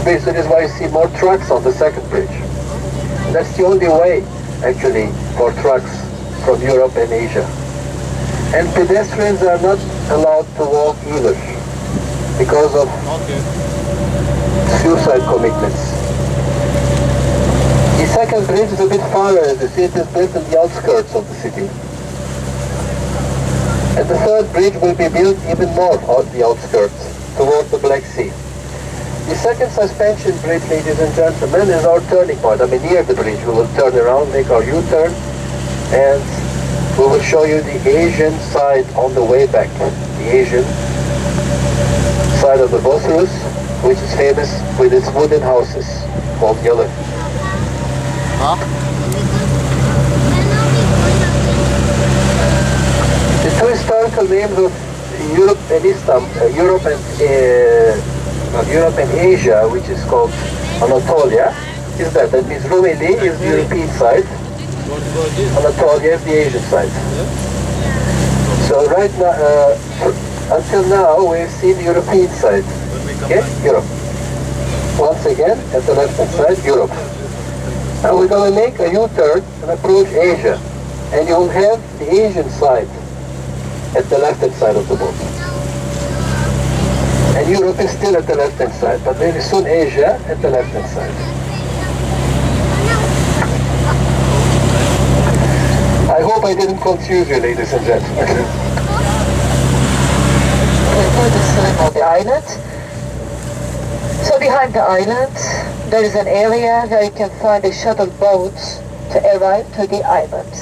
bridge. That is why you see more trucks on the second bridge. That's the only way, actually, for trucks from Europe and Asia. And pedestrians are not allowed to walk either because of suicide commitments. The second bridge is a bit farther, as you see. It is built in the outskirts of the city. And the third bridge will be built even more on the outskirts, toward the Black Sea. The second suspension bridge, ladies and gentlemen, is our turning point. I mean, near the bridge, we will turn around, make our U-turn, and we will show you the Asian side on the way back. The Asian side of the Bosphorus, which is famous with its wooden houses called yalı. The two historical names of Europe and Europe and Asia, which is called Anatolia, is that. That means Rumeli is the European side, Anatolia is the Asian side. So right now, until now, we've seen the European side. Okay, Europe. Once again, at the left-hand side, Europe. Now we're going to make a U-turn and approach Asia. And you will have the Asian side at the left-hand side of the boat. And Europe is still at the left-hand side, but maybe soon Asia at the left-hand side. I hope I didn't confuse you, ladies and gentlemen. For the side of the island. So behind the island, there is an area where you can find a shuttle boat to arrive to the island.